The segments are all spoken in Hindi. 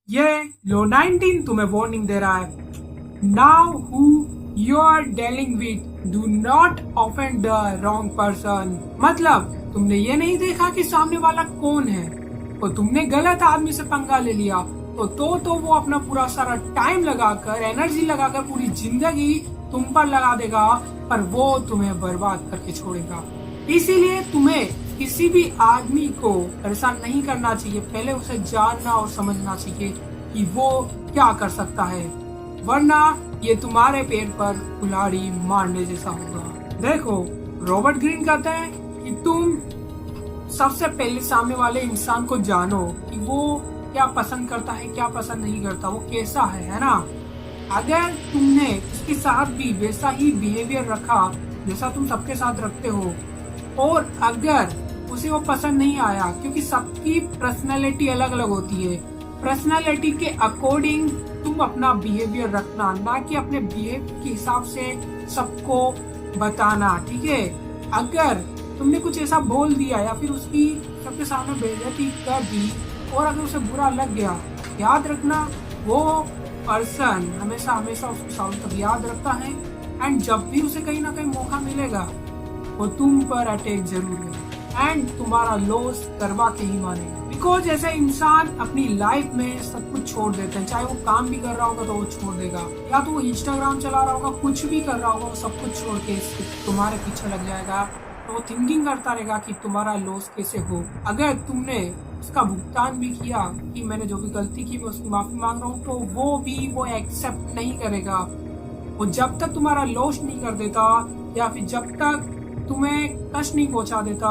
ये लो 19 तुम्हें वार्निंग दे रहा है। Now who you are dealing with do not offend the wrong person. मतलब तुमने ये नहीं देखा कि सामने वाला कौन है, तो तुमने गलत आदमी से पंगा ले लिया तो वो अपना पूरा सारा टाइम लगाकर, एनर्जी लगाकर पूरी जिंदगी तुम पर लगा देगा, पर वो तुम्हें बर्बाद करके छोड़ेगा। इसीलिए तुम्हें किसी भी आदमी को परेशान नहीं करना चाहिए, पहले उसे जानना और समझना चाहिए कि वो क्या कर सकता है, वरना ये तुम्हारे पेट पर कुल्हाड़ी मारने जैसा होगा। देखो, रॉबर्ट ग्रीन कहते हैं कि तुम सबसे पहले सामने वाले इंसान को जानो कि वो क्या पसंद करता है, क्या पसंद नहीं करता, वो कैसा है ना। अगर तुमने उसके साथ भी वैसा ही बिहेवियर रखा जैसा तुम सबके साथ रखते हो, और अगर उसे वो पसंद नहीं आया, क्योंकि सबकी पर्सनालिटी अलग अलग होती है, पर्सनालिटी के अकॉर्डिंग तुम अपना बिहेवियर रखना, ना कि अपने बिहेवियर के हिसाब से सबको बताना, ठीक है। अगर तुमने कुछ ऐसा बोल दिया या फिर उसकी सबके सामने बेइज्जती कर दी और अगर उसे बुरा लग गया, याद रखना वो पर्सन हमेशा हमेशा उसको सालों तक याद रखता है, एंड जब भी उसे कहीं ना कहीं मौका मिलेगा वो तुम पर अटैक जरूर है एंड तुम्हारा लॉस करवा के ही मानेगा। बिकॉज ऐसे इंसान अपनी लाइफ में सब कुछ छोड़ देते हैं, चाहे वो काम भी कर रहा होगा तो वो छोड़ देगा, या तो वो इंस्टाग्राम चला रहा होगा, कुछ भी कर रहा होगा, वो सब कुछ छोड़ के तुम्हारे पीछे लग जाएगा। तो वो थिंकिंग करता रहेगा कि तुम्हारा लॉस कैसे हो। अगर तुमने उसका भुगतान भी किया कि मैंने जो भी गलती की मैं उसकी माफी मांग रहा हूँ, तो वो एक्सेप्ट नहीं करेगा। वो जब तक तुम्हारा लॉस नहीं कर देता या फिर जब तक तुम्हें कष्ट नहीं पहुंचा देता,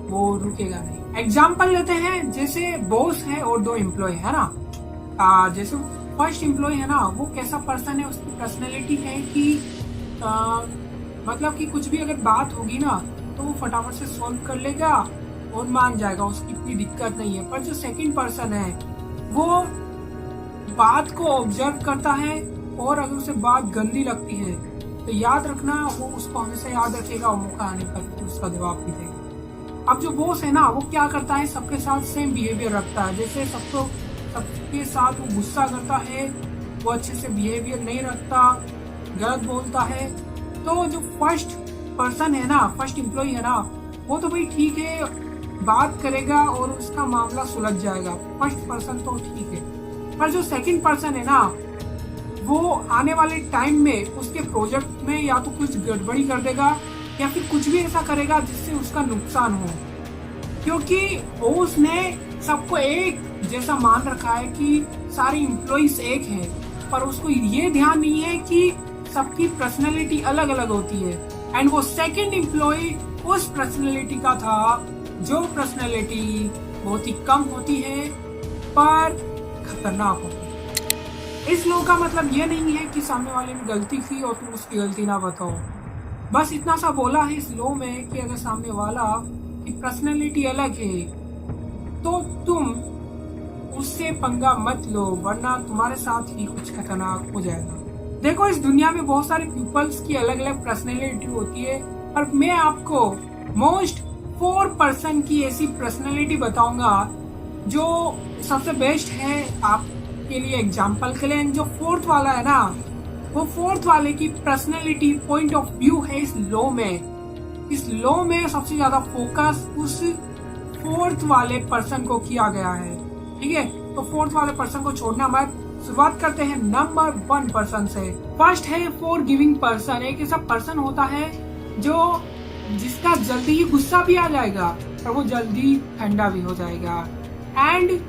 वो रुकेगा नहीं। एग्जाम्पल लेते हैं, जैसे बॉस है और दो एम्प्लॉय है ना। जैसे फर्स्ट एम्प्लॉय है ना, वो कैसा पर्सन है, उसकी पर्सनैलिटी है कि मतलब कि कुछ भी अगर बात होगी ना तो वो फटाफट से सॉल्व कर लेगा और मान जाएगा, उसकी कोई दिक्कत नहीं है। पर जो सेकंड पर्सन है वो बात को ऑब्जर्व करता है, और अगर उसे बात गंदी लगती है तो याद रखना वो उसको हमेशा याद रखेगा और मौका आने पर उसका जवाब भी देगा। अब जो बॉस है ना, वो क्या करता है, सबके साथ सेम बिहेवियर रखता है। जैसे सबके साथ वो गुस्सा करता है, वो अच्छे से बिहेवियर नहीं रखता, गलत बोलता है। तो जो फर्स्ट पर्सन है ना, फर्स्ट एम्प्लॉय है ना, वो तो भाई ठीक है, बात करेगा और उसका मामला सुलझ जाएगा, फर्स्ट पर्सन तो ठीक है। पर जो सेकंड पर्सन है ना, वो आने वाले टाइम में उसके प्रोजेक्ट में या तो कुछ गड़बड़ी कर देगा या फिर कुछ भी ऐसा करेगा जिससे उसका नुकसान हो, क्योंकि उसने सबको एक जैसा मान रखा है कि सारे एम्प्लॉइज एक हैं, पर उसको ये ध्यान नहीं है कि सबकी पर्सनैलिटी अलग अलग होती है। एंड वो सेकंड एम्प्लॉय उस पर्सनैलिटी का था जो पर्सनैलिटी बहुत ही कम होती है पर खतरनाक होती है। इस लो का मतलब ये नहीं है कि सामने वाले ने गलती की और तुम उसकी गलती ना बताओ, बस इतना सा बोला है इस लो में कि अगर सामने वाला की पर्सनैलिटी अलग है तो तुम उससे पंगा मत लो, वरना तुम्हारे साथ ही कुछ खतरनाक हो जाएगा। देखो, इस दुनिया में बहुत सारे पीपल्स की अलग अलग पर्सनैलिटी होती है, और मैं आपको मोस्ट 4% की ऐसी पर्सनैलिटी बताऊंगा जो सबसे बेस्ट है आपके लिए एग्जाम्पल के लिए। जो फोर्थ वाला है ना, वो फोर्थ वाले की पर्सनैलिटी पॉइंट ऑफ व्यू है इस लॉ में। इस लॉ में सबसे ज्यादा फोकस उस फोर्थ वाले पर्सन को किया गया है, ठीक है। तो फोर्थ वाले पर्सन को छोड़ना मत। शुरुआत करते हैं नंबर 1 पर्सन से। फर्स्ट है फॉर गिविंग पर्सन। एक ऐसा पर्सन होता है जो जिसका जल्दी ही गुस्सा भी आ जाएगा और वो जल्दी ठंडा भी हो जाएगा, एंड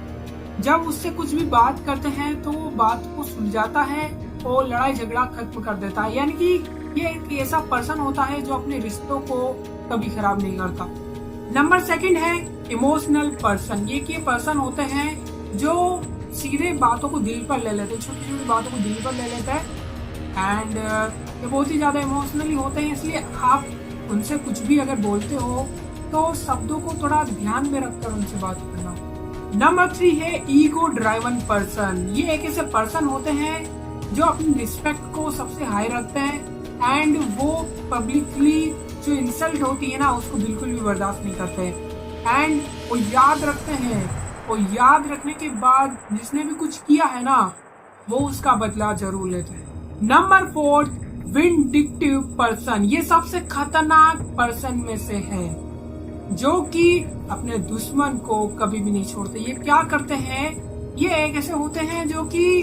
जब उससे कुछ भी बात करते हैं तो वो बात को सुलझाता है और लड़ाई झगड़ा खत्म कर देता है। यानी कि ये एक ऐसा पर्सन होता है जो अपने रिश्तों को कभी खराब नहीं करता। नंबर 2 है इमोशनल पर्सन। ये पर्सन होते हैं जो सीधे बातों को दिल पर ले लेते हैं, छोटी छोटी बातों को दिल पर ले लेते हैं, एंड ये बहुत ही ज्यादा इमोशनली होते हैं। इसलिए आप उनसे कुछ भी अगर बोलते हो तो शब्दों को थोड़ा ध्यान में रखकर उनसे बात करना। नंबर 3 है ईगो ड्राइवन पर्सन। ये एक ऐसे पर्सन होते हैं जो अपनी रिस्पेक्ट को सबसे हाई रखते हैं, एंड वो पब्लिकली जो इंसल्ट होती है ना उसको बिल्कुल भी बर्दाश्त नहीं करते, एंड वो याद रखते हैं और याद रखने के बाद जिसने भी कुछ किया है ना, वो उसका बदला जरूर लेते हैं। Number 4, vindictive person. ये सबसे खतरनाक पर्सन में से है, जो कि अपने दुश्मन को कभी भी नहीं छोड़ते। ये क्या करते हैं, ये एक ऐसे होते हैं जो कि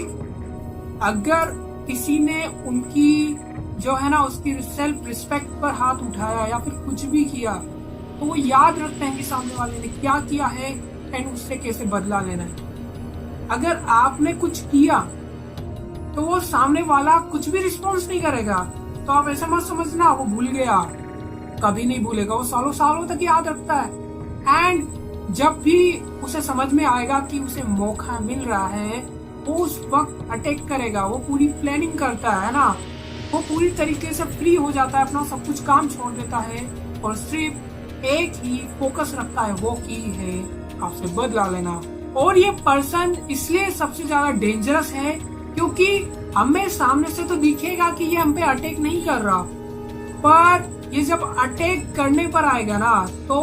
अगर किसी ने उनकी जो है ना उसकी सेल्फ रिस्पेक्ट पर हाथ उठाया या फिर कुछ भी किया, तो वो याद रखते हैं कि सामने वाले ने क्या किया है एंड उससे कैसे बदला लेना है। अगर आपने कुछ किया तो वो सामने वाला कुछ भी रिस्पॉन्स नहीं करेगा, तो आप ऐसा मत समझना वो भूल गया, कभी नहीं भूलेगा। वो सालों सालों तक याद रखता है। एंड जब भी उसे समझ में आएगा कि उसे मौका मिल रहा है, वो उस वक्त अटैक करेगा। वो पूरी प्लानिंग करता है ना, वो पूरी तरीके से फ्री हो जाता है, अपना सब कुछ काम छोड़ देता है और सिर्फ एक ही फोकस रखता है, वो की है आपसे बदला लेना। और ये पर्सन इसलिए सबसे ज्यादा डेंजरस है क्योंकि हमें सामने से तो दिखेगा कि ये हम पे अटैक नहीं कर रहा, पर ये जब अटैक करने पर आएगा ना, तो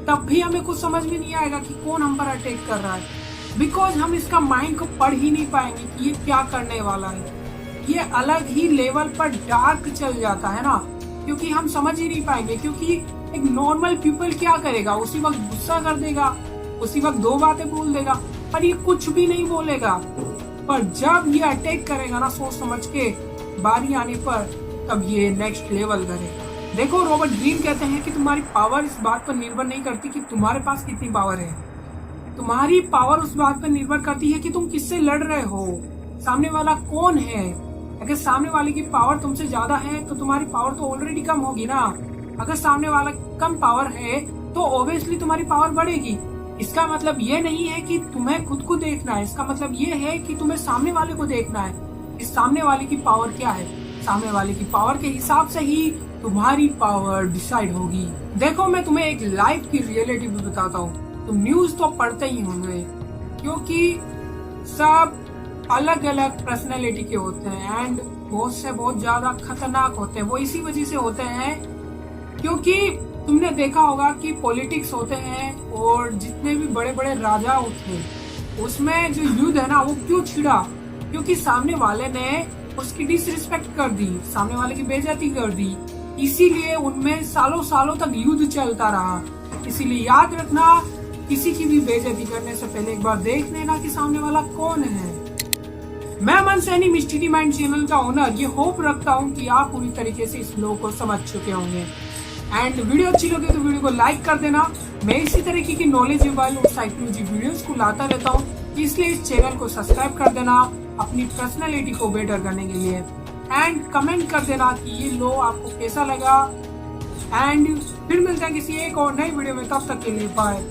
तब भी हमें कुछ समझ में नहीं आएगा कि कौन हम पर अटैक कर रहा है, बिकॉज हम इसका माइंड को पढ़ ही नहीं पाएंगे कि ये क्या करने वाला है। ये अलग ही लेवल पर डार्क चल जाता है ना, क्योंकि हम समझ ही नहीं पाएंगे। क्योंकि एक नॉर्मल पीपल क्या करेगा, उसी वक्त गुस्सा कर देगा, उसी वक्त 2 बातें बोल देगा, पर ये कुछ भी नहीं बोलेगा। पर जब ये अटैक करेगा ना सोच समझ के, बारी आने पर, तब ये नेक्स्ट लेवल करेगा। देखो, रॉबर्ट ग्रीन कहते हैं कि तुम्हारी पावर इस बात पर निर्भर नहीं करती कि तुम्हारे पास कितनी पावर है, तुम्हारी पावर उस बात पर निर्भर करती है कि तुम किससे लड़ रहे हो, सामने वाला कौन है। अगर सामने वाले की पावर तुमसे ज्यादा है तो तुम्हारी पावर तो ऑलरेडी कम होगी ना। अगर सामने वाला कम पावर है तो ऑब्वियसली तुम्हारी पावर बढ़ेगी। इसका मतलब ये नहीं है कि तुम्हें खुद को देखना है, इसका मतलब ये है कि तुम्हें सामने वाले को देखना है, इस सामने वाले की पावर क्या है। सामने वाले की पावर के हिसाब से ही तुम्हारी पावर डिसाइड होगी। देखो, मैं तुम्हें एक लाइफ की रियलिटी भी बताता हूँ। तुम न्यूज तो पढ़ते ही होंगे, क्योंकि सब अलग अलग पर्सनैलिटी के होते हैं एंड बहुत से बहुत ज्यादा खतरनाक होते हैं। वो इसी वजह से होते हैं क्योंकि तुमने देखा होगा कि पॉलिटिक्स होते हैं और जितने भी बड़े बड़े राजा होते हैं, उसमें जो युद्ध है ना वो क्यों छिड़ा, क्योंकि सामने वाले ने उसकी डिसरिस्पेक्ट कर दी, सामने वाले की बेइज्जती कर दी, इसीलिए उनमें सालों सालों तक युद्ध चलता रहा। इसीलिए याद रखना, किसी की भी बेइज्जती करने से पहले एक बार देख लेना कि सामने वाला कौन है। मैं अमन सैनी, मिस्ट्री माइंड चैनल का ओनर, ये होप रखता हूँ कि आप पूरी तरीके से इस लो को समझ चुके होंगे। एंड वीडियो अच्छी लगे तो वीडियो को लाइक कर देना। मैं इसी तरीके की नॉलेजेबल और साइकोलॉजी वीडियोस को लाता रहता हूँ, इसलिए इस चैनल को सब्सक्राइब कर देना अपनी पर्सनैलिटी को बेटर करने के लिए। एंड कमेंट कर देना कि ये लो आपको कैसा लगा। एंड फिर मिलते हैं किसी एक और नई वीडियो में, तब तक के लिए बाय।